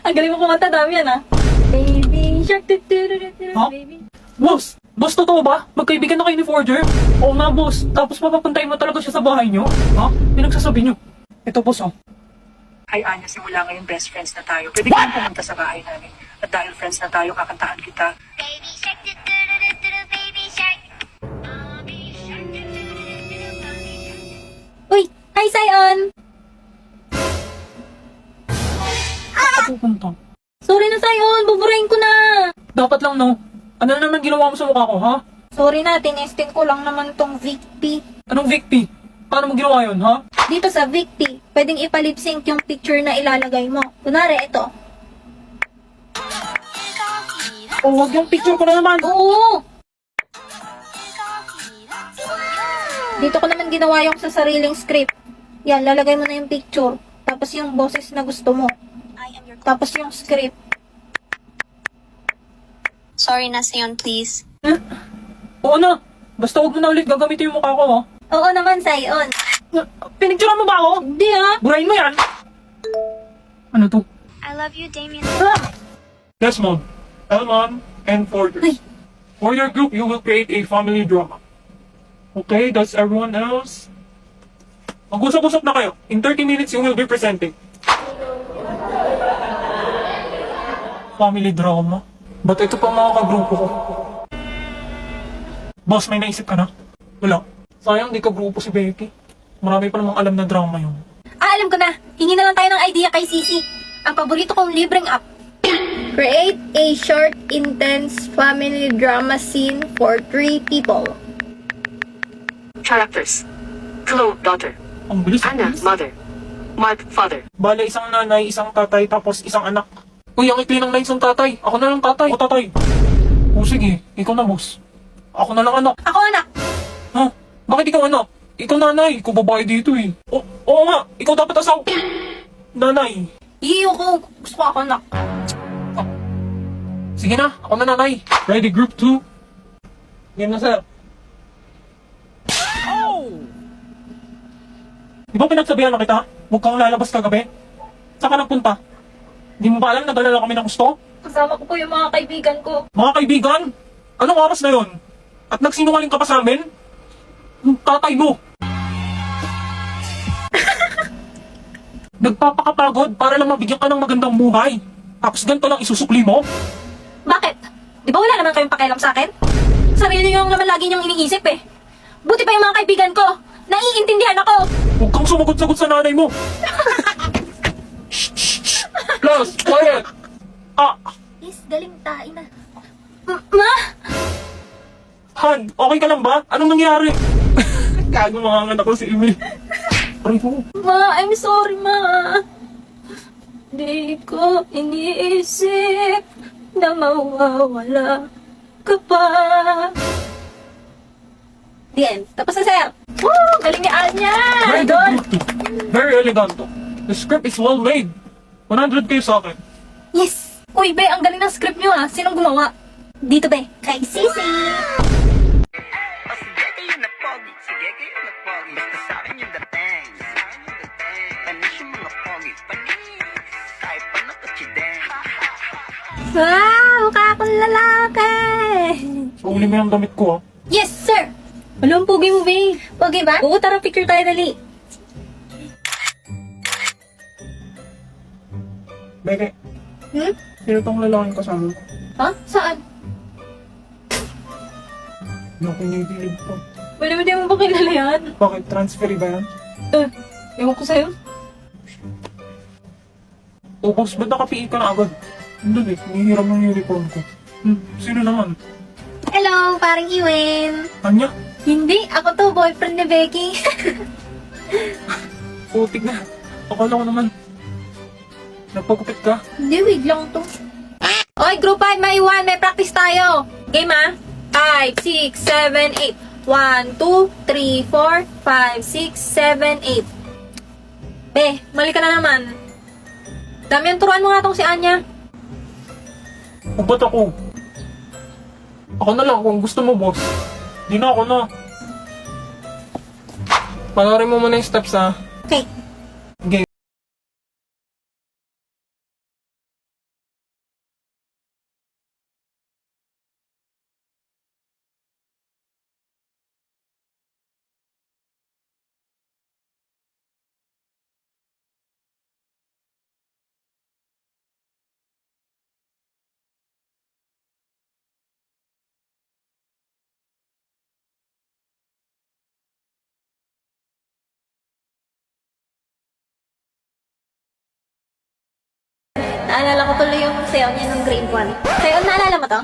Ang galing mo kumanta, dami yan, ah. Baby shark, Ha? baby. Boss! Boss, totoo ba? Magkaibigan na kayo ni Forger? Oo nga, boss. Tapos papapuntahin mo talaga siya sa bahay niyo? Ha? Pinagsasabi niyo. Ito, boss, oh. Ay, Anya, simula ngayon best friends na tayo. Pwede ka pumunta sa bahay namin. At dahil friends na tayo, kakantahan kita. Baby shark, do do do do do, baby shark. Baby shark, do do do do do, baby shark. Uy! Hi, Sion! Pupunta. Sorry na, Sion! Buburahin ko na! Dapat lang, no? Ano na naman ginawa mo sa mukha ko, ha? Sorry na, tinesting ko lang naman tong Victi. Anong Victy? Paano mo ginawa yun, ha? Dito sa Victi, pwedeng ipalip-sync yung picture na ilalagay mo. Kunwari, ito. Oh, wag yung picture ko na naman. Oo! Dito ko naman ginawa yung sa sariling script. Yan, lalagay mo na yung picture. Tapos yung boses na gusto mo. Tapos yung script. Sorry na, Sion, please. Oo na. Basta huwag mo na ulit gagamitin yung mukha ko, ha? Oo naman, Sion. Pinicturean mo ba ako? Hindi ah. Burahin mo yan. Ano to? I love you, Damien. Ah! Yes, Mom. Elmon and Forger. Ay. For your group, you will create a family drama. Okay, does everyone else? Mag-usap-usap na kayo. In 30 minutes, you will be presenting. Family drama? Ba't ito pa mga kagrupo ko? Boss, may naisip ka na? Wala. Sayang, di ka grupo si Becky. Marami pa namang alam na drama yun. Ah, alam ko na. Hingi na lang tayo ng idea kay Sisi. Ang paborito kong libreng app. Create a short, intense family drama scene for 3 people. Characters. Chloe, daughter. Ang bilis. Anna, mother. Mark, father. Bale, isang nanay, isang tatay, tapos isang anak. Uy, ang ikli ng lines ng tatay. Ako na lang tatay. O tatay. O sige, ikaw na boss. Ako na lang anak. Ako, anak. Ha? Bakit ikaw anak? Ikaw nanay. Ikaw babae dito eh. Oo nga, ikaw dapat asaw. Nanay. Iyo ko. Gusto ko ako, anak. Sige na, ako na nanay. Ready, group 2? Game na, sir. Di ba pinagsabihan na kita? Huwag kang lalabas kagabi. Saan ka nagpunta? Di mo ba alam na dalala kami ng gusto? Kasama ko po yung mga kaibigan ko. Mga kaibigan, anong oras na yon? At nagsinungaling ka pa sa amin? Yung tatay mo. Nagpapakapagod para lang mabigyan ka ng magandang buhay. Tapos ganito lang isusukli mo? Bakit? Di ba wala naman kayong pakialam sa akin? Sarili nyo naman lagi nyong iniisip eh. Buti pa yung mga kaibigan ko. Naiintindihan ako. Huwag kang sumagot-sagot sa nanay mo. Plus, quiet. Is, galing tayo na. Ma? Han, okay ka lang ba? Anong nangyari? Gago mga anak ko si Emil. Aray ko. Ma, I'm sorry, ma. Di ko iniisip na mawawala ka pa. The end. Tapos na, sir. Woo! Galing ni Anya! Very Idol! good. Very elegant. The script is well made. 100k sa akin. Yes! Uy, be, ang galing ng script nyo ah. Sinong gumawa? Dito, be. Kay Sisi! O sige kayo na pogi, sige kayo na pogi. Basta sa akin yung dating. Panis yung mga pogi, panis. Kahit pa nakachideng. Wow! Mukha akong lalaki! So, uli mo yung damit ko, ah. Yes, sir! Alam, pogi mo, be. Pogi ba? Oo, tara, picture tayo, dali. Beke, Hmm? sino tong lalaking kasama? Ha? Saan? Yung kinikilig ko. Pwede mo ba kilala yan? Bakit? Transfer ba yan? Ewan ko sa'yo. O, boss, ba't naka-PE ka na agad? Hindi eh, hinihiram ng uniform ko. Sino naman? Hello, parang Iwen. Anya? Hindi, ako to, boyfriend ni Becky. Putik na. Akala ko naman. Nagpagupit ka? Hindi, wig lang to. Oy, group 5, maiwan, may practice tayo. Game ah? 5, 6, 7, 8. 1, 2, 3, 4, 5, 6, 7, 8. Be, mali ka na naman. Damian, turuan mo nga tong si Anya. O ba't ako? Ako na lang kung gusto mo, boss. Di na ako na. Panoorin mo muna yung steps, ha? Okay. Naalala ko tuloy yung sayaw niya nung grade 1. Sayaw, naalala mo to?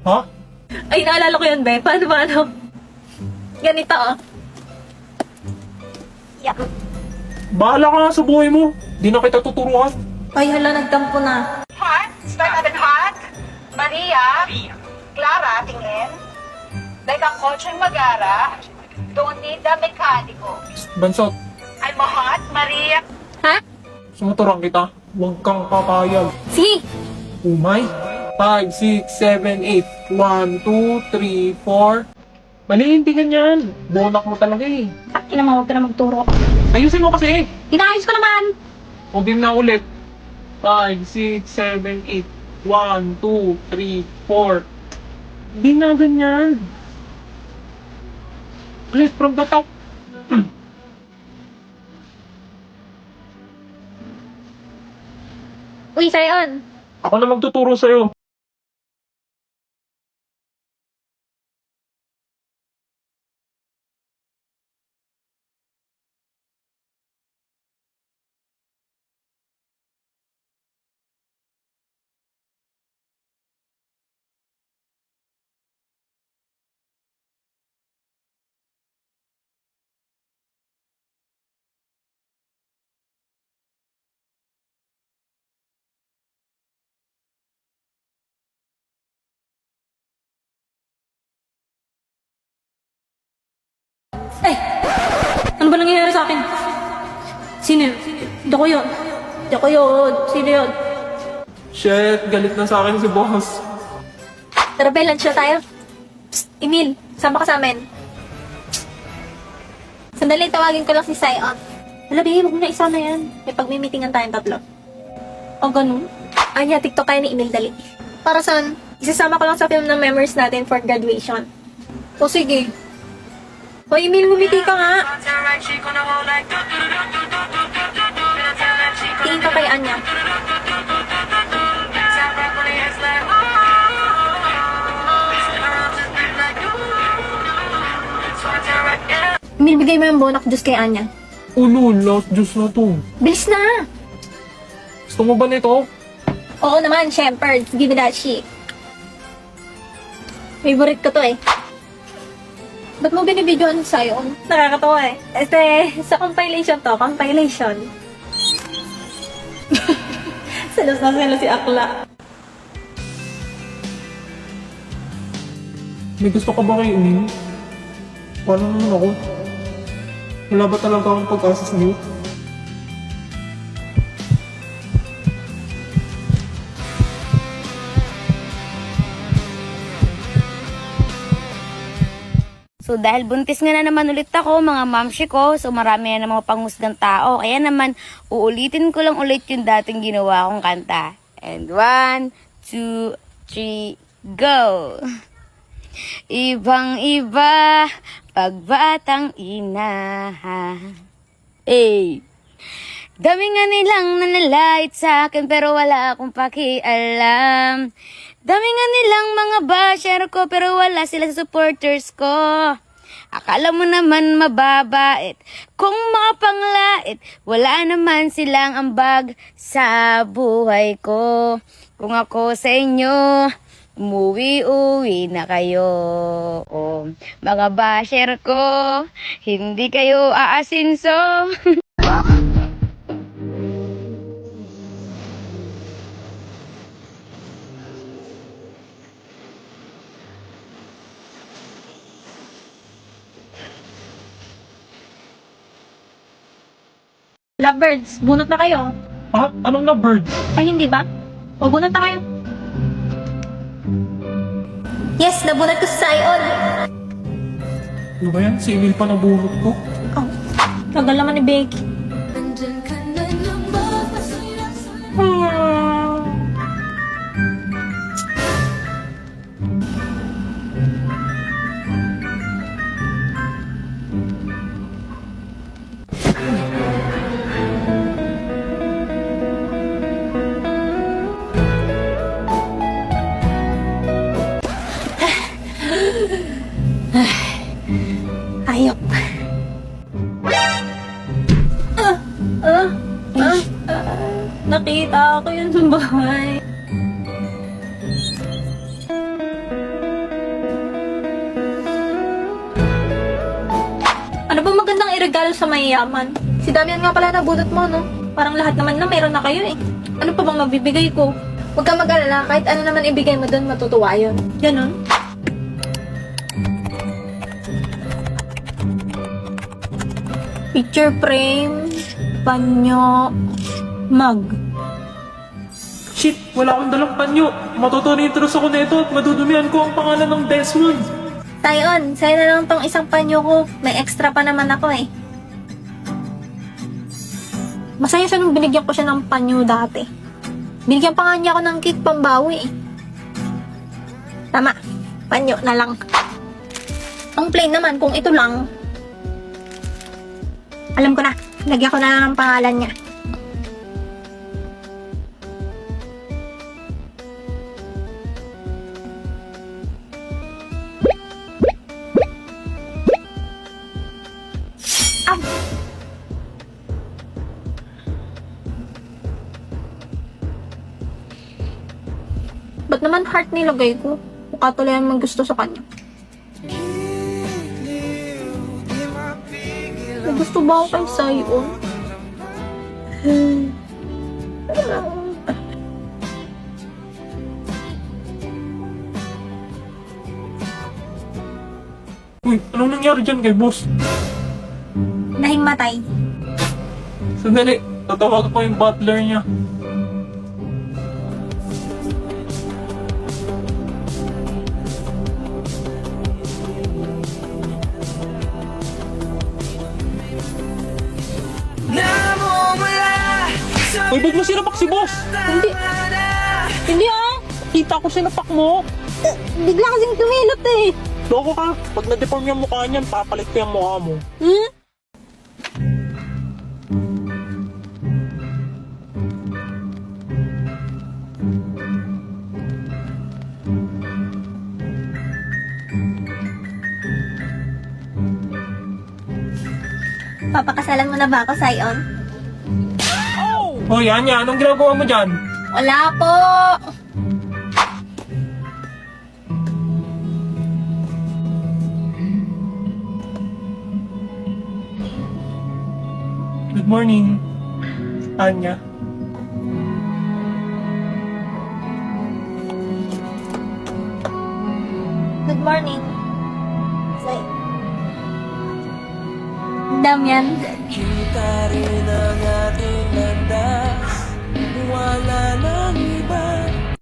Ha? Ay, naalala ko yun, be. Paano ba, ano? Ganito, oh. Yeah. Bahala ka nga sa buhay mo. Di na kita tuturuan. Ay, hala, nagtampo na. Hot? Start agad hot? Maria? Clara, tingin? Like ang kotseng magara, don't need the mekaniko. Bansot, I'm a hot, Maria. Ha? sumuturang kita. Huwag kang papayag. Sige. Umay. 5, 6, 7, 8. 1, 2, 3, 4. Mali, hindi ganyan. Bonak mo talaga eh. Ina mo, huwag ka na magturo. Ayusin mo kasi. Inaayos ko naman. O game na ulit. 5, 6, 7, 8. 1, 2, 3, 4. Hindi na ganyan. Please, from the top. Uy, Sayon. Ako na magtuturo sa'yo. Eh! Ano ba nangyayari sa akin? Sino yun? Hindi ko yun. Hindi ko yun. Sino yun? Shit, galit na sa akin si boss. Tara, Bel, lunch na tayo. Psst, Emil, sama ka sa amin. Sandali, tawagin ko lang si Sayon. Wala, babe, huwag mo na isama yan. May pagmimitingan tayong tatlo. O, ganun? Anya, TikTok tayo ni Emil, dali. Para saan? Isasama ko lang sa film ng memories natin for graduation. O, sige. O, Emil, ngumiti ka nga. Tingin ka kay Anya. Emil, bigay mo yung bonak juice kay Anya. Ulo, last juice na to. Bilis na! Gusto mo ba nito? Oo naman, syempre. Give me that shit. Favorite ko to eh. Ba't mo binibidyoan sa'yo? Nakakatawa eh. Sa compilation to, compilation. Salos na salos si Akla. May gusto ka ba kay Emil? Paano naman ako? Wala ba talaga akong pag-asa sa iyo? So dahil buntis nga na naman ulit ako, mga mamshi ko, so marami na mga panghusgang tao. Kaya naman, uulitin ko lang ulit yung dating ginawa kong kanta. And 1, 2, 3, go! Ibang iba, pagbatang ina. Hey! Dami nga nilang nanalait sa akin pero wala akong pakialam. Dami nga nilang mga basher ko pero wala sila sa supporters ko. Akala mo naman mababait, kung mapanglait, wala naman silang ambag sa buhay ko. Kung ako sa inyo, umuwi-uwi na kayo. Oh, mga basher ko, hindi kayo aasinso. Lovebirds, bunot na kayo. Ha? Anong na bird? Ay, hindi ba? O, bunot na kayo. Yes, nabunot ko sa Sayon. Ano ba yan? Si Emil pa nabunot ko. Oh, tagal naman ni Becky. Ayok. Nakita ko yun sa bahay. Ano ba magandang iregalo sa mayayaman? Si Damian nga pala nabudot mo, no? Parang lahat naman na meron na kayo eh. Ano pa bang mabibigay ko? Huwag kang mag-alala, kahit ano naman ibigay mo doon, matutuwa yun. Ganon? Picture frame, panyo, mug. Shit, wala akong dalang panyo. Matutunitros ako nito at madudumihan ko ang pangalan ng Desmond. Tayon, sa'yo na lang tong isang panyo ko. May extra pa naman ako eh. Masaya siya nung binigyan ko siya ng panyo dati. Binigyan pa nga niya ako ng cake pambawi eh. Tama, panyo na lang. Ang plain naman, kung ito lang, alam ko na, lagyan ko na lang ang pangalan niya. Ay! Ba't naman heart nilagay ko? Mukha tuloy ang gusto sa kanya. May gusto ba ako kay Sayon? Uy, anong nangyari dyan kay boss? Nahimatay. Sandali, tatawag ko yung butler niya. Uy, ba't mo sinapak si boss? Hindi. Hindi ah. Kita ko sinapak mo. Bigla kasing tumilot eh. Loko ka. Pag na-deform yung mukha niyan, papalit ko yung mukha mo. Hmm? Papakasalan mo na ba ako, Sayon? Hoy, Anya, anong ginagawa mo dyan? Wala po. Good morning, Anya. Good morning. Say. Damian. Kita rin ang ating landas. Wala na